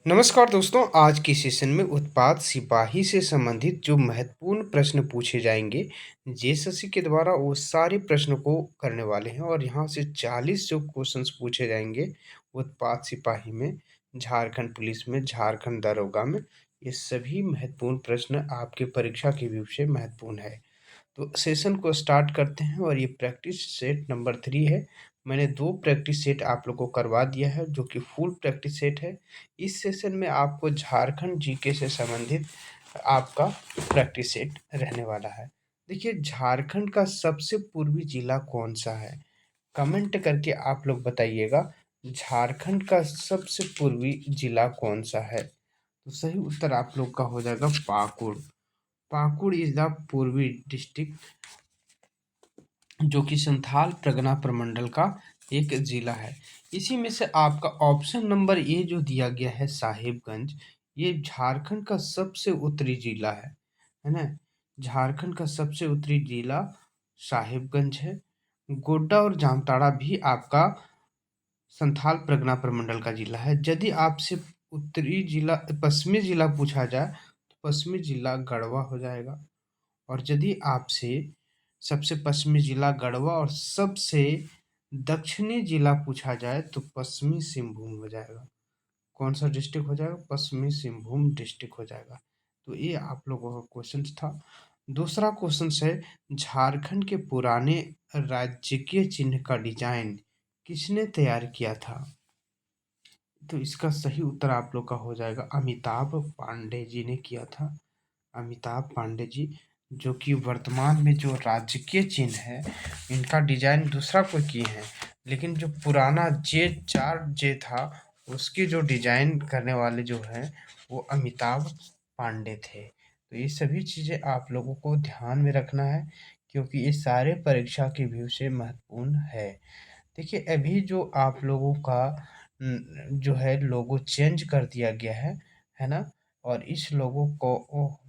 नमस्कार दोस्तों, आज के सेशन में उत्पाद सिपाही से संबंधित जो महत्वपूर्ण प्रश्न पूछे जाएंगे, जेएसएससी के द्वारा वो सारे प्रश्नों को करने वाले हैं और यहाँ से 40 जो क्वेश्चंस पूछे जाएंगे उत्पाद सिपाही में, झारखंड पुलिस में, झारखंड दरोगा में, ये सभी महत्वपूर्ण प्रश्न आपके परीक्षा के व्यू से महत्वपूर्ण है। तो सेशन को स्टार्ट करते हैं और ये प्रैक्टिस सेट नंबर 3 है। मैंने 2 प्रैक्टिस सेट आप लोग को करवा दिया है जो कि फुल प्रैक्टिस सेट है। इस सेशन में आपको झारखंड जीके से संबंधित आपका प्रैक्टिस सेट रहने वाला है। देखिए, झारखंड का सबसे पूर्वी जिला कौन-सा है? कमेंट करके आप लोग बताइएगा, झारखंड का सबसे पूर्वी जिला कौन-सा है? तो सही उत्तर आप लोग का हो जाएगा पाकुड़। पाकुड़ इज़ द पूर्वी डिस्ट्रिक्ट जो कि संथाल परगना प्रमंडल का एक जिला है। इसी में से आपका ऑप्शन नंबर ए जो दिया गया है साहिबगंज, ये झारखंड का सबसे उत्तरी जिला है ना? झारखंड का सबसे उत्तरी जिला साहिबगंज है। गोड्डा और जामताड़ा भी आपका संथाल परगना प्रमंडल का जिला है। यदि आपसे उत्तरी जिला पश्चिमी जिला पूछा जाए तो पश्चिमी जिला गढ़वा हो जाएगा। और यदि आपसे सबसे पश्चिमी जिला गढ़वा और सबसे दक्षिणी जिला पूछा जाए तो पश्चिमी सिंहभूम हो जाएगा। कौन सा डिस्ट्रिक्ट हो जाएगा? पश्चिमी सिंहभूम डिस्ट्रिक्ट हो जाएगा। तो ये आप लोगों का क्वेश्चन था। दूसरा क्वेश्चन है, झारखंड के पुराने राजकीय चिन्ह का डिजाइन किसने तैयार किया था? तो इसका सही उत्तर आप लोग का हो जाएगा अमिताभ पांडे जी ने किया था। अमिताभ पांडे जी, जो कि वर्तमान में जो राजकीय चिन्ह है, इनका डिजाइन दूसरा कोई किए हैं, लेकिन जो पुराना J4J था, उसकी जो डिजाइन करने वाले जो हैं, वो अमिताभ पांडे थे। तो ये सभी चीज़ें आप लोगों को ध्यान में रखना है, क्योंकि ये सारे परीक्षा के व्यू से महत्वपूर्ण है। देखिए, अभी जो आप लोगों का जो है लोगो चेंज कर दिया गया है ना? और इस लोगो को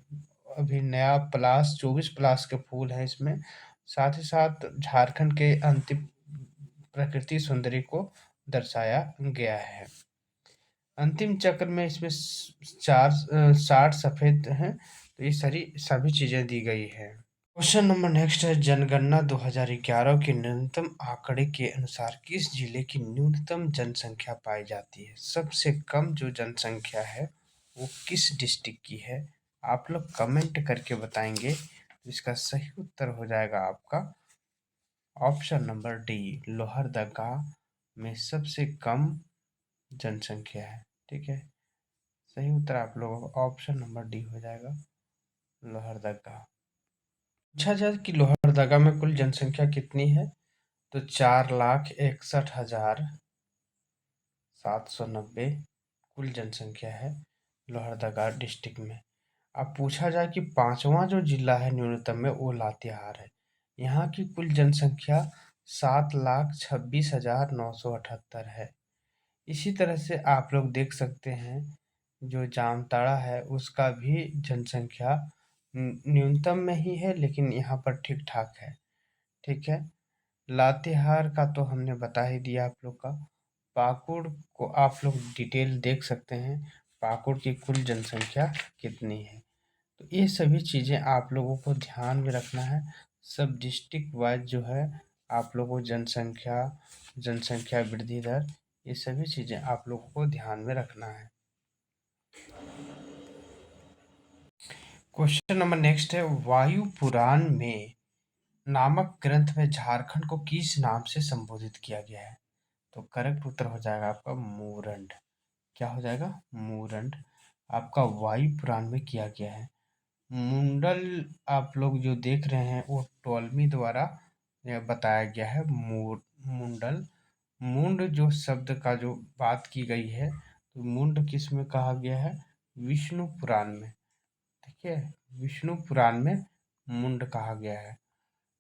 अभी नया प्लास 24 प्लास के फूल हैं इसमें। साथ ही साथ झारखंड के अंतिम प्रकृति सौंदर्य को दर्शाया गया है। अंतिम चक्र में इसमें 60 सफ़ेद हैं, तो ये सभी चीज़ें दी गई है। क्वेश्चन नंबर नेक्स्ट है, जनगणना 2011 के न्यूनतम आंकड़े के अनुसार किस जिले की न्यूनतम जनसंख्या पाई जाती है? सबसे कम जो जनसंख्या है वो किस डिस्ट्रिक्ट की है? आप लोग कमेंट करके बताएंगे तो इसका सही उत्तर हो जाएगा आपका ऑप्शन नंबर डी, लोहरदगा में सबसे कम जनसंख्या है। ठीक है, सही उत्तर आप लोगों का ऑप्शन नंबर डी हो जाएगा, लोहरदगा। पूछा जाए कि लोहरदगा में कुल जनसंख्या कितनी है, तो 4,61,790 कुल जनसंख्या है लोहरदगा डिस्ट्रिक्ट में। अब पूछा जाए कि पांचवा जो जिला है न्यूनतम में, वो लातेहार है। यहाँ की कुल जनसंख्या 7,26,978 है। इसी तरह से आप लोग देख सकते हैं, जो जामताड़ा है उसका भी जनसंख्या न्यूनतम में ही है, लेकिन यहाँ पर ठीक ठाक है। ठीक है, लातेहार का तो हमने बता ही दिया आप लोग का। पाकुड़ को आप लोग डिटेल देख सकते हैं, पाकुड़ की कुल जनसंख्या कितनी है। तो ये सभी चीज़ें आप लोगों को ध्यान में रखना है। सब डिस्ट्रिक्ट वाइज जो है आप लोगों को जनसंख्या, जनसंख्या वृद्धि दर, ये सभी चीज़ें आप लोगों को ध्यान में रखना है। क्वेश्चन नंबर नेक्स्ट है, वायु पुराण में नामक ग्रंथ में झारखंड को किस नाम से संबोधित किया गया है? तो करेक्ट उत्तर हो जाएगा आपका मूरंड। क्या हो जाएगा? मूरंड आपका वायु पुराण में किया गया है। मुंडल आप लोग जो देख रहे हैं वो टोलमी द्वारा यह बताया गया है। मुंडल, मुंड जो शब्द का जो बात की गई है, तो मुंड किस में कहा गया है? विष्णु पुराण में। ठीक है, विष्णु पुराण में मुंड कहा गया है।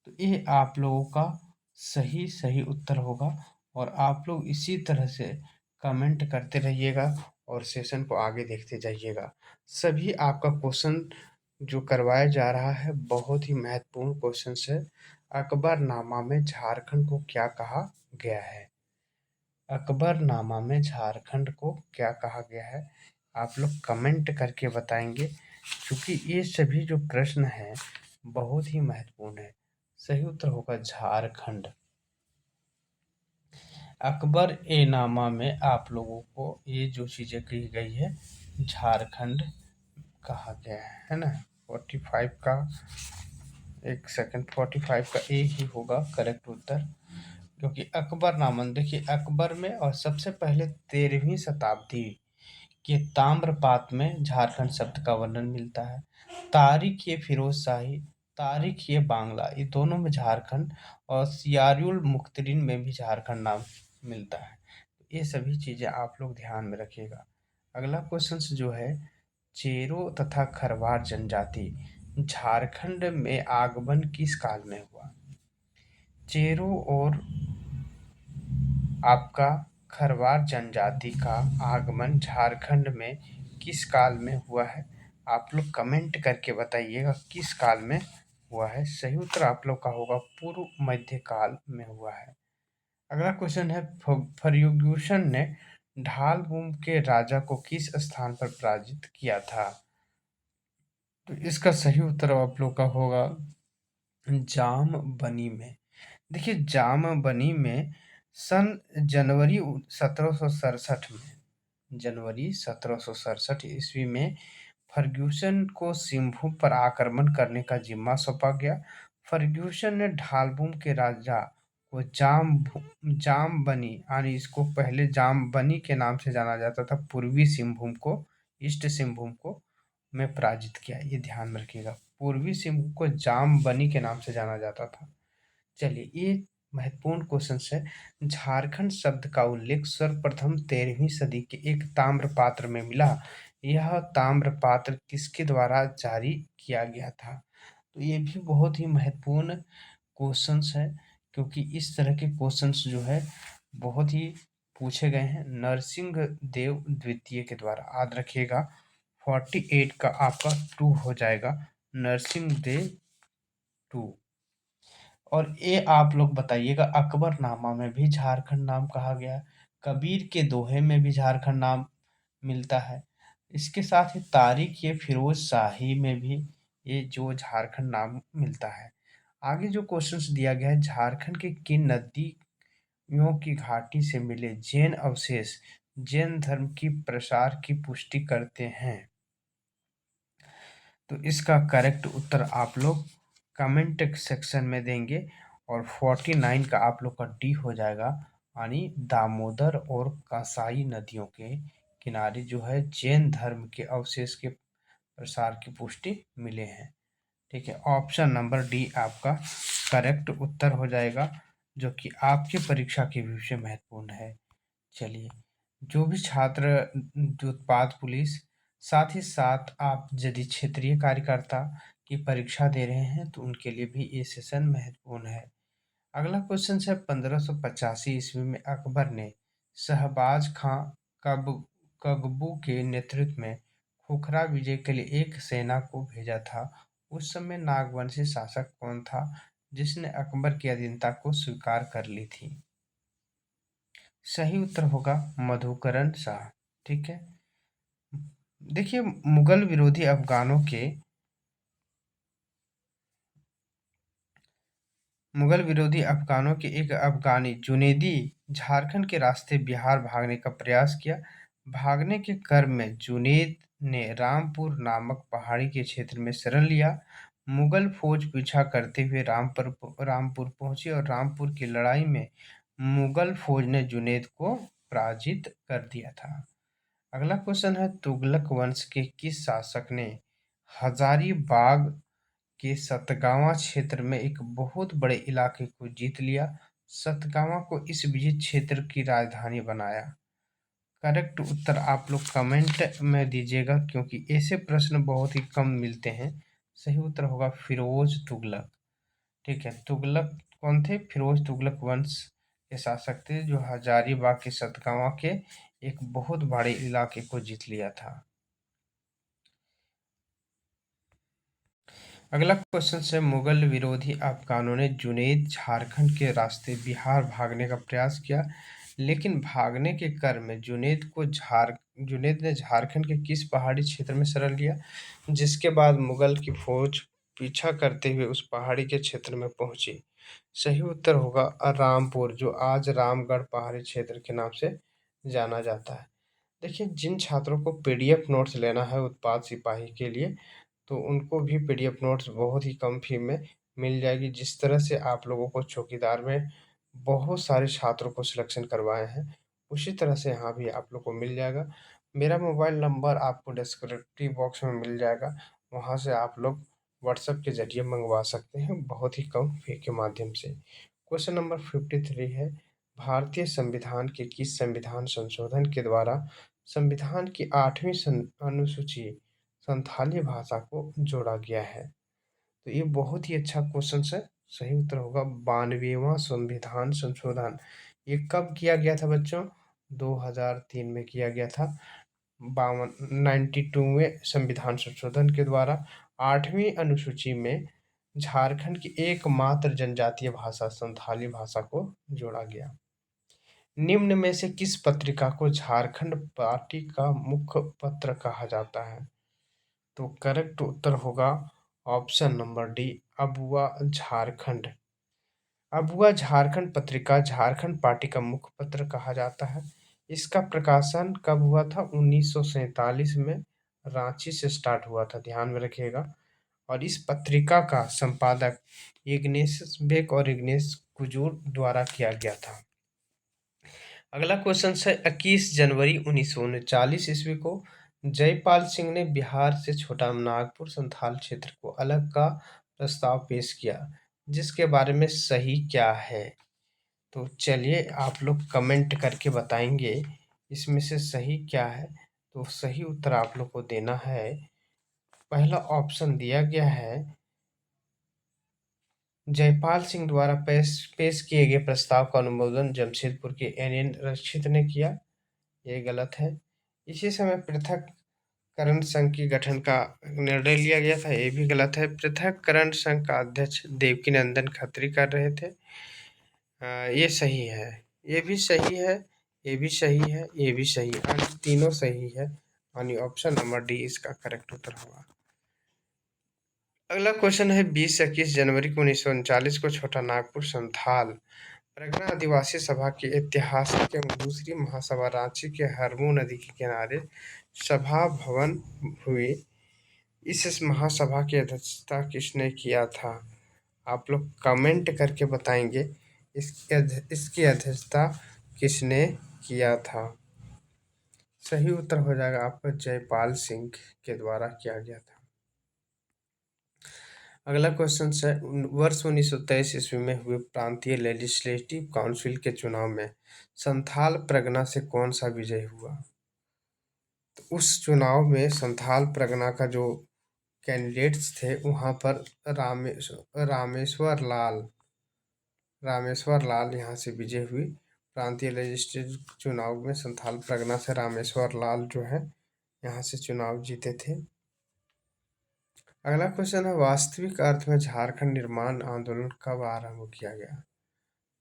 तो ये आप लोगों का सही सही उत्तर होगा। और आप लोग इसी तरह से कमेंट करते रहिएगा और सेशन को आगे देखते जाइएगा। सभी आपका क्वेश्चन जो करवाया जा रहा है बहुत ही महत्वपूर्ण क्वेश्चन है। अकबरनामा में झारखंड को क्या कहा गया है? अकबरनामा में झारखंड को क्या कहा गया है? आप लोग कमेंट करके बताएंगे, क्योंकि ये सभी जो प्रश्न हैं बहुत ही महत्वपूर्ण है। सही उत्तर होगा झारखंड। अकबर ए नामा में आप लोगों को ये जो चीज़ें कही गई है झारखंड कहा गया है ना। 45 का, एक सेकंड, 45 का ए ही होगा करेक्ट उत्तर, क्योंकि अकबर नामन देखिए अकबर में और सबसे पहले 13वीं शताब्दी के ताम्रपात में झारखंड शब्द का वर्णन मिलता है। तारीख ये फिरोज शाही, तारीख ये बांग्ला, ये दोनों में झारखंड, और सियारुल मुख्तरीन में भी झारखंड नाम मिलता है। ये सभी चीजें आप लोग ध्यान में रखिएगा। अगला क्वेश्चन जो है, चेरो तथा खरवार जनजाति झारखंड में आगमन किस काल में हुआ। चेरो और आपका खरवार जनजाति का आगमन झारखंड में किस काल में हुआ है। आप लोग कमेंट करके बताइएगा किस काल में हुआ है। सही उत्तर आप लोग का होगा पूर्व मध्य काल में हुआ है। अगला क्वेश्चन है, फर्ग्यूसन ने ढालपुर के राजा को किस स्थान पर पराजित किया था। तो इसका सही उत्तर आप लोग का होगा जामबनी में। देखिए जामबनी में सन जनवरी 1767 में, जनवरी 1767 ईस्वी में फर्ग्यूसन को सिंहभूम पर आक्रमण करने का जिम्मा सौंपा गया। फर्ग्यूसन ने ढालपुर के राजा को जामबनी, यानी इसको पहले जामबनी के नाम से जाना जाता था, पूर्वी सिंहभूम को, ईस्ट सिंहभूम को में पराजित किया। ये ध्यान में रखिएगा, पूर्वी सिंहभूम को जामबनी के नाम से जाना जाता था। चलिए ये महत्वपूर्ण क्वेश्चन है। झारखंड शब्द का उल्लेख सर्वप्रथम 13वीं सदी के एक ताम्र पात्र में मिला। यह ताम्र पात्र किसके द्वारा जारी किया गया था। तो ये भी बहुत ही महत्वपूर्ण क्वेश्चंस है, क्योंकि इस तरह के क्वेश्चंस जो है बहुत ही पूछे गए हैं नरसिंह देव द्वितीय के द्वारा। याद रखिएगा 48 का आपका 2 हो जाएगा, नरसिंह देव 2। और ये आप लोग बताइएगा अकबरनामा में भी झारखंड नाम कहा गया, कबीर के दोहे में भी झारखंड नाम मिलता है। इसके साथ ही तारीख ये फिरोज शाही में भी ये जो झारखंड नाम मिलता है। आगे जो क्वेश्चंस दिया गया है, झारखंड के किन नदियों की घाटी से मिले जैन अवशेष जैन धर्म की प्रसार की पुष्टि करते हैं। तो इसका करेक्ट उत्तर आप लोग कमेंट सेक्शन में देंगे, और 49 का आप लोग का डी हो जाएगा, यानी दामोदर और कसाई नदियों के किनारे जो है जैन धर्म के अवशेष के प्रसार की पुष्टि मिले हैं। ठीक है, ऑप्शन नंबर डी आपका करेक्ट उत्तर हो जाएगा, जो कि आपकी परीक्षा के विषय महत्वपूर्ण है। चलिए, जो भी छात्र जो उत्पाद पुलिस, साथ ही साथ आप यदि क्षेत्रीय कार्यकर्ता की परीक्षा दे रहे हैं तो उनके लिए भी ये सेशन महत्वपूर्ण है। अगला क्वेश्चन है, 1585 ईस्वी में अकबर ने शहबाज खां कब कगबू के नेतृत्व में खोखरा विजय के लिए एक सेना को भेजा था। उस समय नागवंशी शासक कौन था जिसने अकबर की अधीनता को स्वीकार कर ली थी। सही उत्तर होगा मधुकरण शाह। ठीक है, देखिए मुगल विरोधी अफगानों के एक अफगानी जुनैदी झारखंड के रास्ते बिहार भागने का प्रयास किया। भागने के क्रम में जुनैद ने रामपुर नामक पहाड़ी के क्षेत्र में शरण लिया। मुगल फौज पीछा करते हुए रामपुर पहुंची और रामपुर की लड़ाई में मुगल फौज ने जुनैद को पराजित कर दिया था। अगला क्वेश्चन है, तुगलक वंश के किस शासक ने हजारीबाग के सतगावा क्षेत्र में एक बहुत बड़े इलाके को जीत लिया। सतगावा को इस विजित क्षेत्र की राजधानी बनाया। करेक्ट उत्तर आप लोग कमेंट में दीजिएगा, क्योंकि ऐसे प्रश्न बहुत ही कम मिलते हैं। सही उत्तर होगा फिरोज तुगलक। ठीक है, तुगलक कौन थे, फिरोज तुगलक वंश के शासक थे जो हजारीबाग के सतगावा के एक बहुत बड़े इलाके को जीत लिया था। अगला क्वेश्चन है, मुगल विरोधी अफगानों ने जुनैद झारखंड के रास्ते बिहार भागने का प्रयास किया, लेकिन भागने के क्रम में जुनैद ने झारखंड के किस पहाड़ी क्षेत्र में शरण लिया, जिसके बाद मुगल की फौज पीछा करते हुए उस पहाड़ी के क्षेत्र में पहुंची? सही उत्तर होगा रामपुर, जो आज रामगढ़ पहाड़ी क्षेत्र के नाम से जाना जाता है। देखिए, जिन छात्रों को पीडीएफ नोट्स लेना है उत्पाद सिपाही के लिए, तो उनको भी पीडीएफ नोट्स बहुत ही कम फी में मिल जाएगी। जिस तरह से आप लोगों को चौकीदार में बहुत सारे छात्रों को सिलेक्शन करवाए हैं, उसी तरह से यहाँ भी आप लोग को मिल जाएगा। मेरा मोबाइल नंबर आपको डिस्क्रिप्टिव बॉक्स में मिल जाएगा, वहाँ से आप लोग व्हाट्सएप के ज़रिए मंगवा सकते हैं बहुत ही कम फी के माध्यम से। क्वेश्चन नंबर 53 है, भारतीय संविधान के किस संविधान संशोधन के द्वारा संविधान की 8वीं अनुसूची संथाली भाषा को जोड़ा गया है? तो ये बहुत ही अच्छा क्वेश्चन है। सही उत्तर होगा 92वां संविधान संशोधन। ये कब किया गया था बच्चों? 2003 में किया गया था। 92वें संविधान संशोधन के द्वारा 8वीं अनुसूची में झारखंड की एकमात्र जनजातीय भाषा संथाली भाषा को जोड़ा गया। निम्न में से किस पत्रिका को झारखंड पार्टी का मुख्य पत्र कहा जाता है? तो करेक्ट उत्तर होगा option number D, Abua Jharkhand. Abua Jharkhand पत्रिका झारखंड पार्टी का मुख्य पत्र कहा जाता है। इसका प्रकाशन कब हुआ था? 1947 में रांची से स्टार्ट हुआ था, ध्यान में रखिएगा। और इस पत्रिका का संपादक इग्नेशियस बेक और इग्नेस कुजूर द्वारा किया गया था। अगला क्वेश्चन है, 21 जनवरी 1939 ईस्वी को जयपाल सिंह ने बिहार से छोटा नागपुर संथाल क्षेत्र को अलग का प्रस्ताव पेश किया, जिसके बारे में सही क्या है? तो चलिए आप लोग कमेंट करके बताएंगे इसमें से सही क्या है। तो सही उत्तर आप लोग को देना है, पहला ऑप्शन दिया गया है, जयपाल सिंह द्वारा पेश किए गए प्रस्ताव का अनुमोदन जमशेदपुर के एन रक्षित ने किया। ये गलत है। इसी समय पृथक्करण संघ के गठन का निर्णय लिया गया था, ये भी गलत है। पृथक्करण संघ का अध्यक्ष देवकीनंदन खत्री कर रहे थे। ये सही है, ये भी सही है, ये भी सही है, ये भी सही है, यानी तीनों सही है, यानी ऑप्शन नंबर डी इसका करेक्ट उत्तर होगा। अगला क्वेश्चन है, 20-21 जनवरी 1939 को छोटा नागपुर संथाल परगना आदिवासी सभा की ऐतिहासिक एवं दूसरी महासभा रांची के हरमू नदी के किनारे सभा भवन हुई। इस महासभा की अध्यक्षता किसने किया था? आप लोग कमेंट करके बताएंगे इसकी अध्यक्षता किसने किया था। सही उत्तर हो जाएगा आपका जयपाल सिंह के द्वारा किया गया था। अगला क्वेश्चन है, वर्ष 1923 ईस्वी में हुए प्रांतीय लेजिस्लेटिव काउंसिल के चुनाव में संथाल परगना से कौन सा विजय हुआ? तो उस चुनाव में संथाल परगना का जो कैंडिडेट्स थे वहाँ पर रामेश्वर लाल यहाँ से विजय हुई। प्रांतीय लेजिस्लेटिव चुनाव में संथाल परगना से रामेश्वर लाल जो है यहाँ से चुनाव जीते थे। अगला क्वेश्चन है, वास्तविक अर्थ में झारखंड निर्माण आंदोलन कब आरंभ किया गया?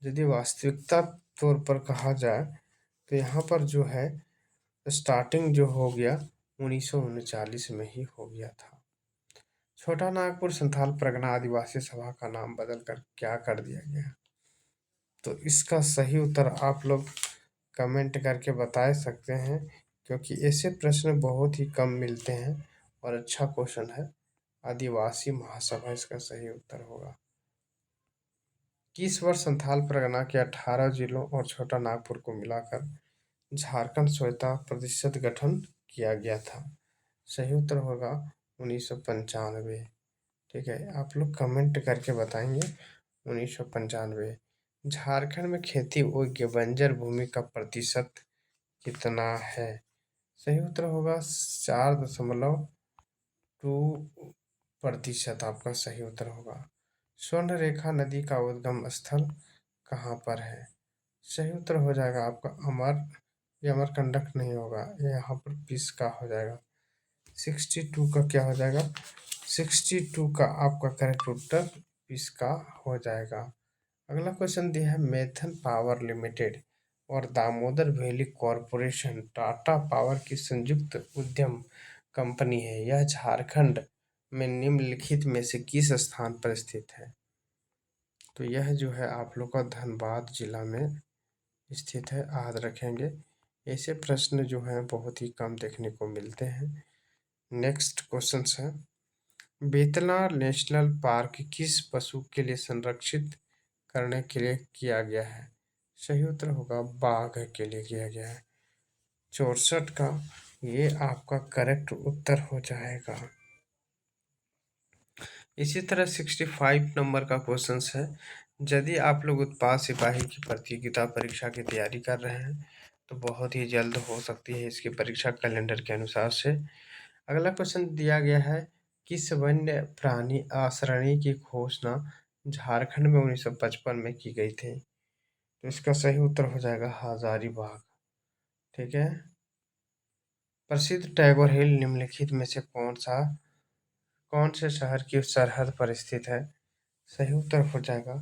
यदि वास्तविकता तौर पर कहा जाए तो यहाँ पर जो है स्टार्टिंग जो हो गया 1939 में ही हो गया था। छोटा नागपुर संथाल परगना आदिवासी सभा का नाम बदलकर क्या कर दिया गया? तो इसका सही उत्तर आप लोग कमेंट करके बता सकते हैं, क्योंकि ऐसे प्रश्न बहुत ही कम मिलते हैं और अच्छा क्वेश्चन है। आदिवासी महासभा इसका सही उत्तर होगा। किस वर्ष संथाल परगना के 18 जिलों और छोटा नागपुर को मिलाकर झारखंड स्वतंत्रता परिषद गठन किया गया था? सही उत्तर होगा 1995। ठीक है, आप लोग कमेंट करके बताएंगे 1995। झारखंड में खेती योग्य बंजर भूमि का प्रतिशत कितना है? सही उत्तर होगा 4.2%। आपका सही उत्तर होगा। स्वर्ण रेखा नदी का उद्गम स्थल कहाँ पर है? सही उत्तर हो जाएगा आपका ये अमरकंटक नहीं होगा, ये यहाँ पर पिस का हो जाएगा। 62 का क्या हो जाएगा? 62 का आपका करेक्ट उत्तर पिस का हो जाएगा। अगला क्वेश्चन दिया है, मेथन पावर लिमिटेड और Damodar valley corporation Tata power की संयुक्त उद्यम कंपनी है। यह झारखंड में निम्नलिखित में से किस स्थान पर स्थित है? तो यह जो है आप लोग का धनबाद जिला में स्थित है, याद रखेंगे। ऐसे प्रश्न जो हैं बहुत ही कम देखने को मिलते हैं। नेक्स्ट क्वेश्चन है, बेतला नेशनल पार्क किस पशु के लिए संरक्षित करने के लिए किया गया है? सही उत्तर होगा बाघ के लिए किया गया है। 64 का ये आपका करेक्ट उत्तर हो जाएगा। इसी तरह 65 नंबर का क्वेश्चन है, यदि आप लोग उत्पाद सिपाही की प्रतियोगिता परीक्षा की तैयारी कर रहे हैं तो बहुत ही जल्द हो सकती है इसकी परीक्षा कैलेंडर के अनुसार से। अगला क्वेश्चन दिया गया है, किस वन्य प्राणी आश्रयणी की घोषणा झारखंड में 1955 में की गई थी? तो इसका सही उत्तर हो जाएगा हजारीबाग। ठीक है। प्रसिद्ध टैगोर हिल निम्नलिखित में से कौन से शहर की सरहद पर स्थित है? सही उत्तर हो जाएगा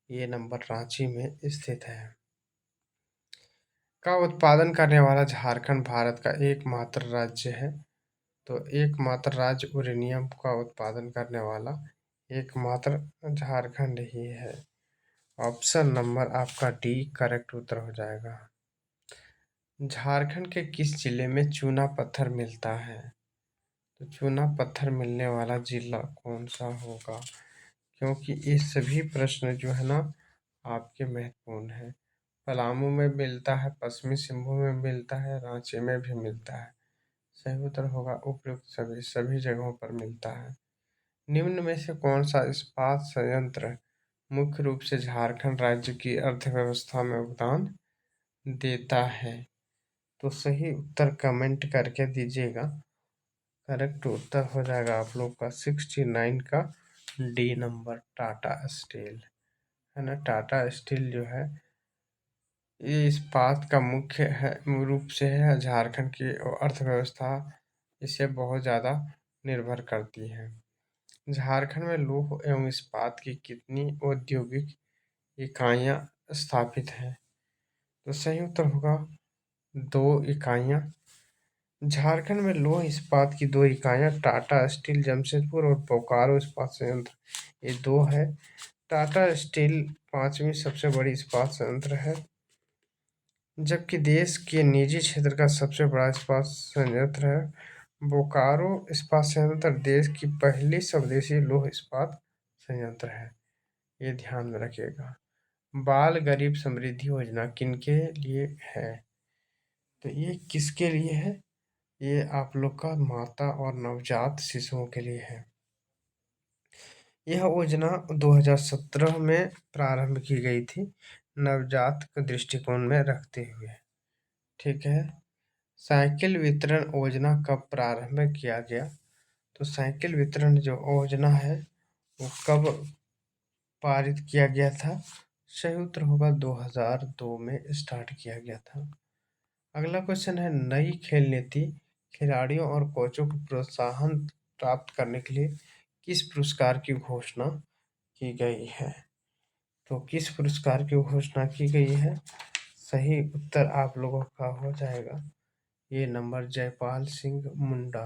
ये नंबर रांची में स्थित है। का उत्पादन करने वाला झारखंड भारत का एकमात्र राज्य है। तो एकमात्र राज्य यूरेनियम का उत्पादन करने वाला एकमात्र झारखंड ही है। ऑप्शन नंबर आपका डी करेक्ट उत्तर हो जाएगा। झारखंड के किस जिले में चूना पत्थर मिलता है? तो चूना पत्थर मिलने वाला जिला कौन सा होगा? क्योंकि ये सभी प्रश्न जो है ना आपके महत्वपूर्ण है। पलामू में मिलता है, पश्चिमी सिंहभूम में मिलता है, रांची में भी मिलता है। सही उत्तर होगा उपयुक्त सभी जगहों पर मिलता है। निम्न में से कौन सा इस्पात संयंत्र मुख्य रूप से झारखंड राज्य की अर्थव्यवस्था में योगदान देता है? तो सही उत्तर कमेंट करके दीजिएगा। करेक्ट उत्तर हो जाएगा आप लोग का 69 का डी नंबर, टाटा स्टील है ना। टाटा स्टील जो है ये इस्पात का मुख्य है रूप से है। झारखंड की अर्थव्यवस्था इससे बहुत ज़्यादा निर्भर करती है। झारखंड में लौह एवं इस्पात की कितनी औद्योगिक इकाइयां स्थापित हैं? तो सही उत्तर होगा 2 इकाइयां। झारखंड में लौह इस्पात की 2 इकाइयां टाटा स्टील जमशेदपुर और बोकारो इस्पात संयंत्र ये 2 है। टाटा स्टील 5वीं सबसे बड़ी इस्पात संयंत्र है, जबकि देश के निजी क्षेत्र का सबसे बड़ा इस्पात संयंत्र है। बोकारो इस्पात संयंत्र देश की पहली स्वदेशी लौह इस्पात संयंत्र है, ये ध्यान में रखिएगा। बाल गरीब समृद्धि योजना किनके लिए है? तो ये किसके लिए है? ये आप लोग का माता और नवजात शिशुओं के लिए है। यह योजना 2017 में प्रारंभ की गई थी, नवजात को दृष्टिकोण में रखते हुए। ठीक है। साइकिल वितरण योजना कब प्रारंभ किया गया? तो साइकिल वितरण जो योजना है वो कब पारित किया गया था? सही उत्तर होगा 2002 में स्टार्ट किया गया था। अगला क्वेश्चन है, नई खेल नीति खिलाड़ियों और कोचों को प्रोत्साहन प्राप्त करने के लिए किस पुरस्कार की घोषणा की गई है? तो किस पुरस्कार की घोषणा की गई है? सही उत्तर आप लोगों का हो जाएगा ये नंबर जयपाल सिंह मुंडा।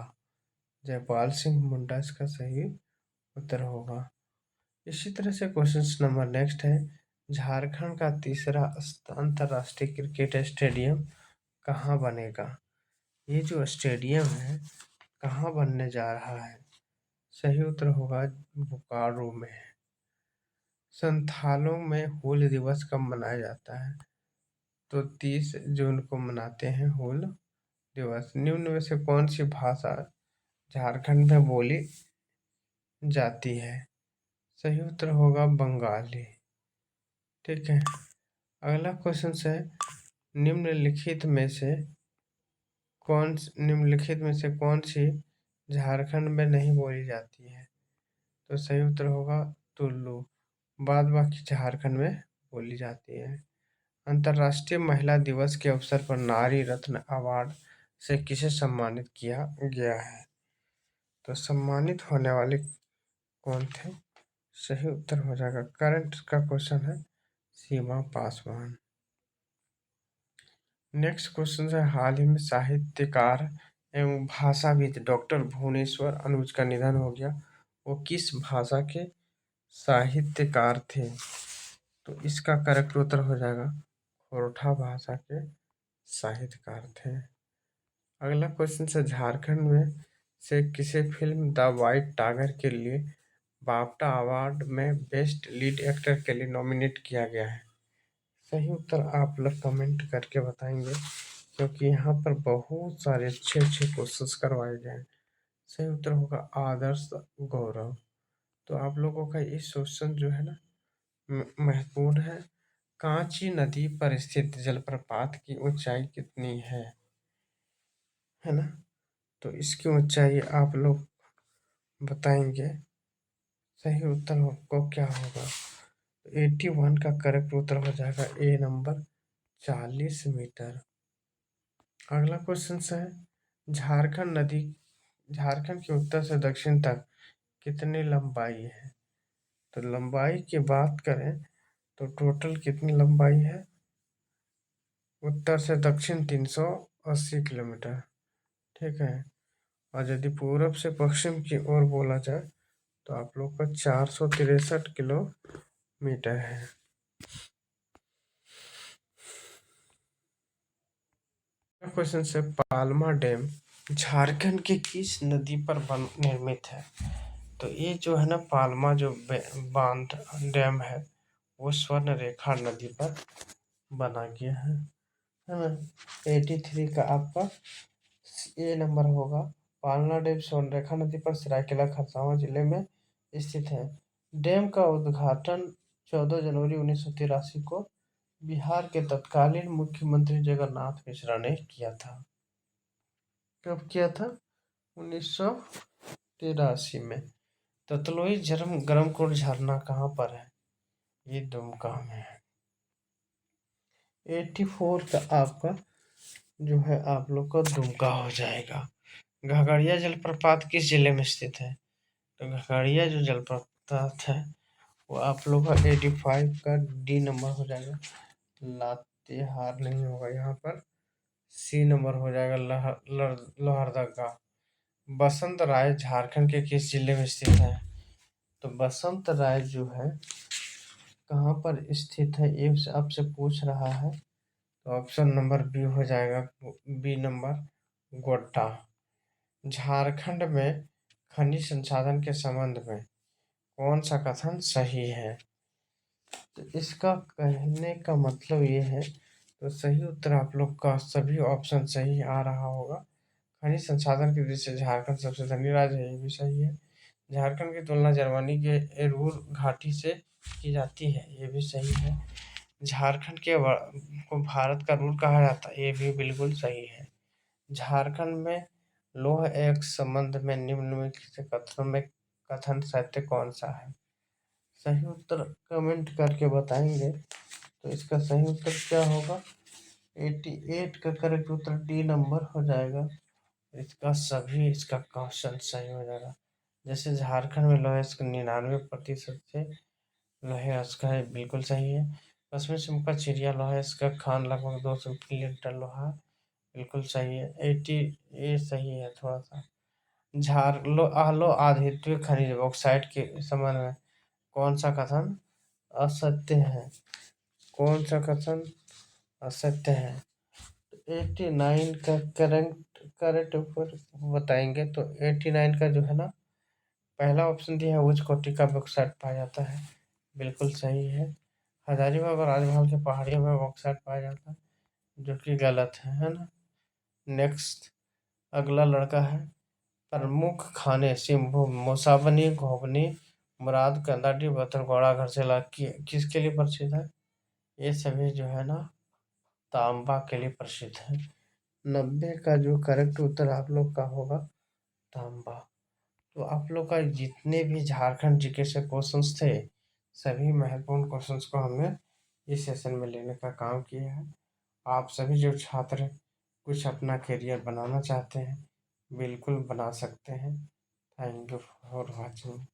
जयपाल सिंह मुंडा इसका सही उत्तर होगा। इसी तरह से क्वेश्चन नंबर नेक्स्ट है, झारखंड का तीसरा अंतर्राष्ट्रीय क्रिकेट स्टेडियम कहाँ बनेगा? ये जो स्टेडियम है कहाँ बनने जा रहा है? सही उत्तर होगा बोकारो में। संथालों में हूल दिवस कब मनाया जाता है? तो 30 जून को मनाते हैं हूल दिवस। निम्न में से कौन सी भाषा झारखंड में बोली जाती है? सही उत्तर होगा बंगाली। ठीक है। अगला क्वेश्चन है, निम्नलिखित में से कौन सी झारखंड में नहीं बोली जाती है? तो सही उत्तर होगा टुल्लू। बाद बाकी झारखंड में बोली जाती है। अंतर्राष्ट्रीय महिला दिवस के अवसर पर नारी रत्न अवार्ड से किसे सम्मानित किया गया है? तो सम्मानित होने वाले कौन थे? सही उत्तर हो जाएगा, करंट का क्वेश्चन है सीमा पासवान। नेक्स्ट क्वेश्चन है, हाल ही में साहित्यकार एवं भाषाविद डॉक्टर भुवनेश्वर अनुज का निधन हो गया। वो किस भाषा के साहित्यकार थे? तो इसका करेक्ट उत्तर हो जाएगा खोरठा भाषा के साहित्यकार थे। अगला क्वेश्चन है, झारखंड में से किसे फिल्म द वाइट टाइगर के लिए बाफ्टा अवार्ड में बेस्ट लीड एक्टर के लिए नॉमिनेट किया गया है? सही उत्तर आप लोग कमेंट करके बताएंगे, क्योंकि यहाँ पर बहुत सारे अच्छे अच्छे क्वेश्चंस करवाए गए हैं। सही उत्तर होगा आदर्श गौरव। तो आप लोगों का ये क्वेश्चन जो है ना महत्वपूर्ण है। कांची नदी पर स्थित जलप्रपात की ऊंचाई कितनी है ना? तो इसकी ऊंचाई आप लोग बताएंगे। सही उत्तर आपको क्या होगा? 81 का करेक्ट उत्तर हो जाएगा ए नंबर 40 मीटर। अगला क्वेश्चन है, झारखंड के उत्तर से दक्षिण तक कितनी लंबाई है? तो लंबाई की बात करें तो टोटल कितनी लंबाई है उत्तर से दक्षिण? 380 किलोमीटर। ठीक है। और यदि पूरब से पश्चिम की ओर बोला जाए तो आप लोग का 463 किलोमीटर है। क्वेश्चन से, पालमा डैम झारखंड के किस नदी पर निर्मित है? तो ये जो है ना पालमा जो बांध डैम है वो स्वर्ण रेखा नदी पर बना गया है ना? 83 का आपका ए नंबर होगा। पालना डैम स्वर्णरेखा नदी पर सरायकेला खरसावां जिले में स्थित है। डैम का उद्घाटन 14 जनवरी 1983 को बिहार के तत्कालीन मुख्यमंत्री जगन्नाथ मिश्रा ने किया था। कब किया था? 1983 में। ततलोई गरमकोट झरना कहाँ पर है? ये दुमका में है। 84 का आपका जो है आप लोग का दुमका हो जाएगा। घाघरिया जलप्रपात किस जिले में स्थित है? तो घाघरिया जो जलप्रपात है वो आप लोग का 85 का डी नंबर हो जाएगा। लातेहार नहीं होगा यहाँ पर, सी नंबर हो जाएगा लोहरदगा। बसंत राय झारखंड के किस जिले में स्थित है? तो बसंत राय जो है कहाँ पर स्थित है ये आपसे पूछ रहा है। तो ऑप्शन नंबर बी हो जाएगा, बी नंबर गोड्डा। झारखंड में खनिज संसाधन के संबंध में कौन सा कथन सही है? तो इसका कहने का मतलब ये है, तो सही उत्तर आप लोग का सभी ऑप्शन सही आ रहा होगा। खनिज संसाधन की दृष्टि से झारखंड सबसे धनी राज्य है, ये भी सही है। झारखंड की तुलना जर्मनी के एरुर घाटी से की जाती है, ये भी सही है। झारखंड को भारत का रूर कहा जाता है, ये भी बिल्कुल सही है। झारखंड में लौह एक संबंध में निम्नलिखित कथनों में कथन सत्य कौन सा है? सही उत्तर कमेंट करके बताएंगे। तो इसका सही उत्तर क्या होगा? 88 का करेक्ट उत्तर डी नंबर हो जाएगा। इसका क्वेश्चन सही हो जाएगा। जैसे झारखंड में लोहे 99% से लोहे का है, बिल्कुल सही है। पश्चिमी सिमका चिड़िया लोहे का खान लगभग 200 मिलीलीटर लोहा, बिल्कुल सही है। 80 ये सही है थोड़ा सा। आलो आधारित खनिज बॉक्साइट के संबंध में कौन सा कथन असत्य है? कौन सा कथन असत्य है? 89 का करेक्ट ऊपर बताएंगे। तो 89 का जो है ना पहला ऑप्शन दिया है उच्च कोटि का बॉक्साइट पाया जाता है, बिल्कुल सही है। हजारीबाग और राजमहल की पहाड़ियों में बॉक्साइट पाया जाता है, जो कि गलत है ना? नेक्स्ट अगला लड़का है, प्रमुख खाने सिंभू मुसाबनी घोबनी मुराद कंदाटी बथरगौड़ा घरसेला किसके लिए प्रसिद्ध है? ये सभी जो है ना तांबा के लिए प्रसिद्ध है। 90 का जो करेक्ट उत्तर आप लोग का होगा तांबा। तो आप लोग का जितने भी झारखंड जीके से क्वेश्चंस थे सभी महत्वपूर्ण क्वेश्चंस को हमने इस सेशन में लेने का काम किया है। आप सभी जो छात्र कुछ अपना करियर बनाना चाहते हैं बिल्कुल बना सकते हैं। Thank you for watching.